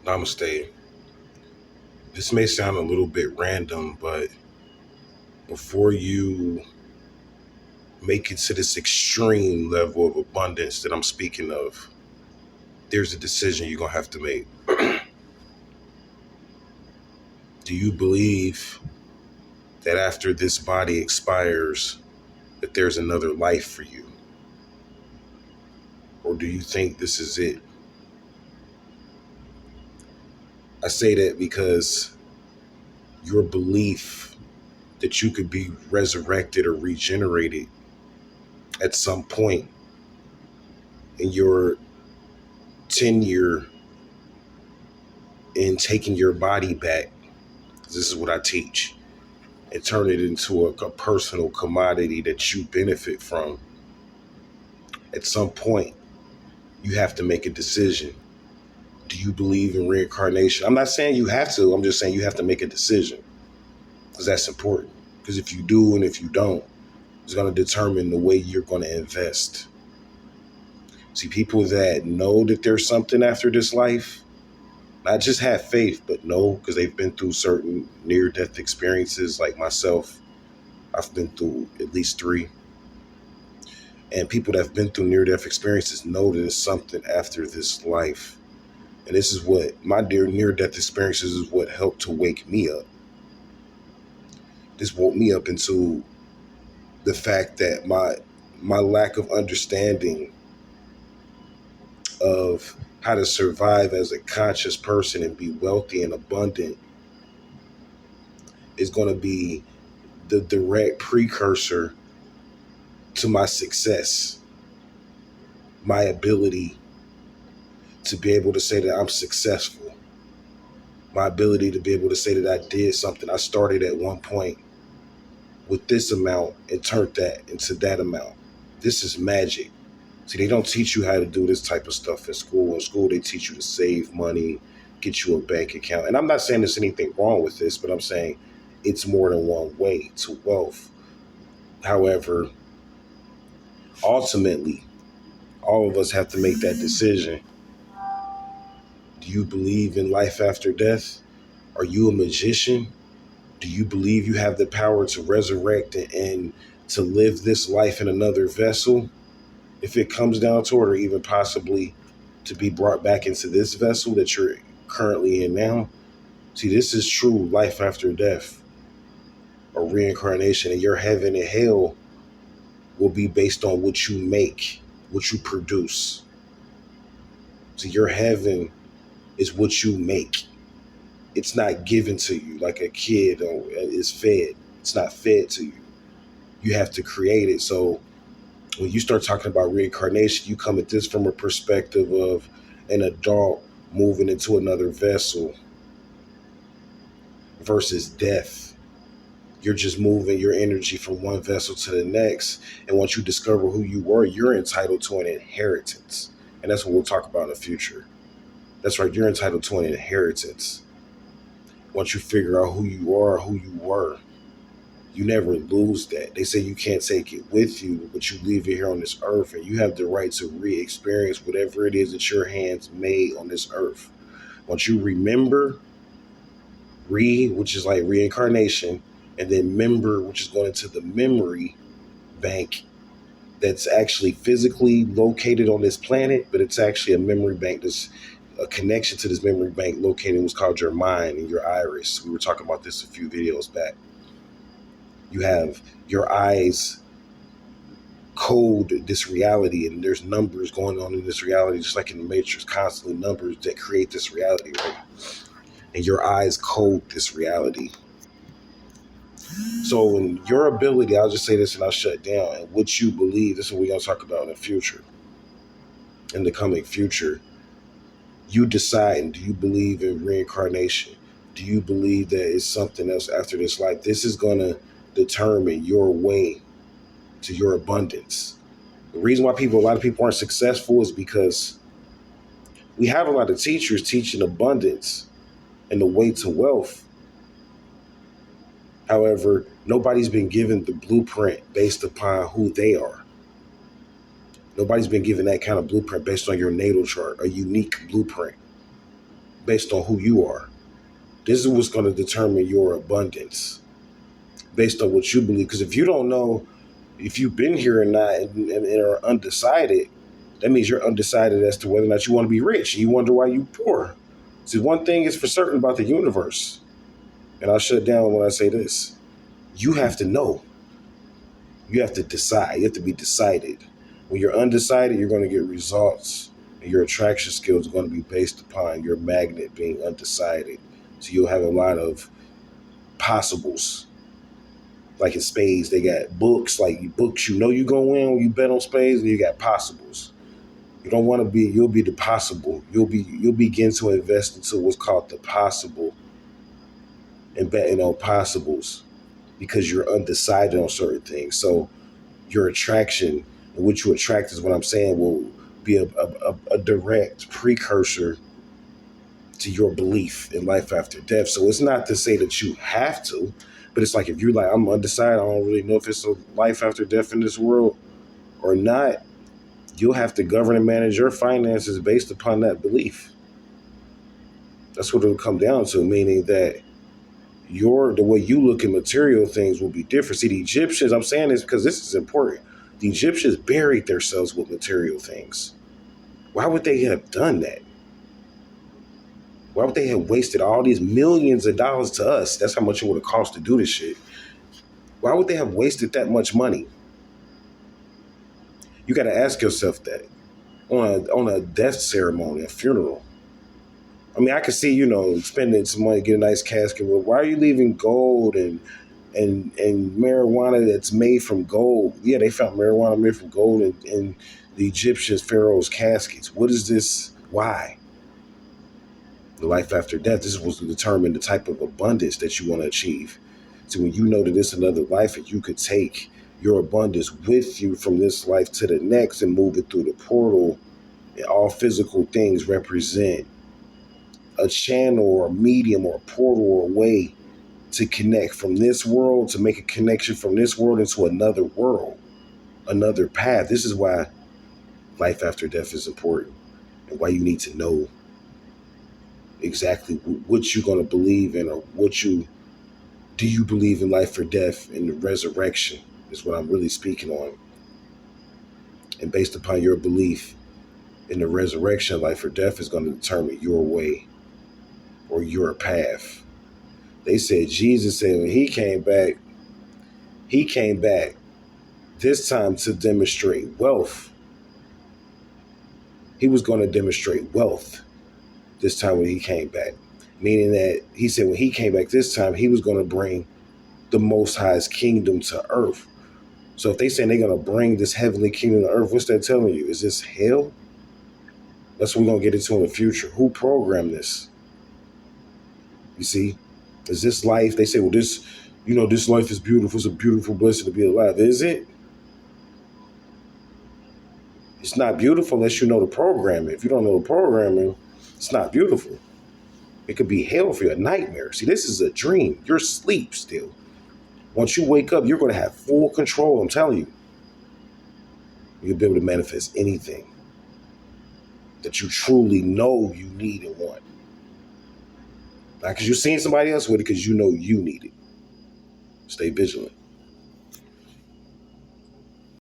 Namaste. This may sound a little bit random, but before you make it to this extreme level of abundance that I'm speaking of, there's a decision you're going to have to make. Do you believe that after this body expires, that there's another life for you? Or do you think this is it? I say that because your belief that you could be resurrected or regenerated at some point in your tenure in taking your body back, this is what I teach, and turn it into a personal commodity that you benefit from. At some point, you have to make a decision. Do you believe in reincarnation? I'm not saying you have to. I'm just saying you have to make a decision, because that's important. Because if you do and if you don't, it's going to determine the way you're going to invest. See, people that know that there's something after this life, not just have faith, but know because they've been through certain near-death experiences like myself. I've been through at least 3. And people that have been through near-death experiences know that there's something after this life. And this is what my near-death experiences is what helped to wake me up. This woke me up into the fact that my lack of understanding of how to survive as a conscious person and be wealthy and abundant is going to be the direct precursor to my success, my ability to be able to say that I'm successful, my ability to be able to say that I did something. I started at one point with this amount and turned that into that amount. This is magic. See, they don't teach you how to do this type of stuff in school. In school, they teach you to save money, get you a bank account. And I'm not saying there's anything wrong with this, but I'm saying it's more than one way to wealth. However, ultimately, all of us have to make that decision. Do you believe in life after death? Are you a magician? Do you believe you have the power to resurrect and to live this life in another vessel? If it comes down to it, or even possibly to be brought back into this vessel that you're currently in now. See, this is true life after death or reincarnation, and your heaven and hell will be based on what you make, what you produce. So your heaven is what you make. It's not given to you like a kid is fed. It's not fed to you. You have to create it. So when you start talking about reincarnation, you come at this from a perspective of an adult moving into another vessel versus death. You're just moving your energy from one vessel to the next. And once you discover who you were, you're entitled to an inheritance. And that's what we'll talk about in the future. That's right, you're entitled to an inheritance. Once you figure out who you are, who you were, you never lose that. They say you can't take it with you, but you leave it here on this earth, and you have the right to re-experience whatever it is that your hands made on this earth. Once you remember, which is like reincarnation, and then member, which is going into the memory bank that's actually physically located on this planet, but it's actually a memory bank that's a connection to this memory bank located in what's called your mind and your iris. We were talking about this a few videos back. You have your eyes code this reality, and there's numbers going on in this reality, just like in the Matrix, constantly numbers that create this reality, right? And your eyes code this reality. So in your ability, I'll just say this and I'll shut down, and what you believe, this is what we're going to talk about in the future, in the coming future. You decide, do you believe in reincarnation? Do you believe that it's something else after this life? This is going to determine your way to your abundance. The reason why a lot of people aren't successful is because we have a lot of teachers teaching abundance and the way to wealth. However, nobody's been given the blueprint based upon who they are. Nobody's been given that kind of blueprint based on your natal chart, a unique blueprint. based on who you are. This is what's going to determine your abundance based on what you believe. Because if you don't know if you've been here or not and are undecided, that means you're undecided as to whether or not you want to be rich. You wonder why you're poor. See, one thing is for certain about the universe, and I'll shut down when I say this. You have to know. You have to decide. You have to be decided. When you're undecided, you're going to get results. And your attraction skills are going to be based upon your magnet being undecided. So you'll have a lot of possibles. Like in spades, they got books, like books you know you go in when you bet on spades, and you got possibles. You don't want to be, you'll be the possible. You'll begin to invest into what's called the possible and betting on possibles because you're undecided on certain things. So your attraction and what you attract is what I'm saying will be a direct precursor to your belief in life after death. So it's not to say that you have to, but it's like if you're like, I'm undecided, I don't really know if it's a life after death in this world or not, you'll have to govern and manage your finances based upon that belief. That's what it'll come down to, meaning that the way you look at material things will be different. See, the Egyptians, I'm saying this because this is important. The Egyptians buried themselves with material things. Why would they have done that? Why would they have wasted all these millions of dollars to us? That's how much it would have cost to do this shit. Why would they have wasted that much money? You got to ask yourself that on a death ceremony, a funeral. I mean, I could see, spending some money, get a nice casket. Well, why are you leaving gold and marijuana that's made from gold? Yeah, they found marijuana made from gold in the Egyptian pharaoh's caskets. What is this? Why? The life after death. This was to determine the type of abundance that you want to achieve. So when you know that it's another life and you could take your abundance with you from this life to the next and move it through the portal, and all physical things represent a channel or a medium or a portal or a way to connect from this world, to make a connection from this world into another world, another path. This is why life after death is important and why you need to know exactly what you're going to believe in, or do you believe in life or death and the resurrection is what I'm really speaking on. And based upon your belief in the resurrection, life or death is going to determine your way or your path. They said, Jesus said when he came back this time to demonstrate wealth. He was going to demonstrate wealth this time when he came back. Meaning that he said when he came back this time, he was going to bring the Most High's kingdom to earth. So if they say they're going to bring this heavenly kingdom to earth, what's that telling you? Is this hell? That's what we're going to get into in the future. Who programmed this? You see? Is this life? They say, well, this life is beautiful. It's a beautiful blessing to be alive. Is it? It's not beautiful unless you know the programming. If you don't know the programming, it's not beautiful. It could be hell for you, a nightmare. See, this is a dream. You're asleep still. Once you wake up, you're going to have full control. I'm telling you. You'll be able to manifest anything that you truly know you need and want. Not because you've seen somebody else with it, because you know you need it. Stay vigilant.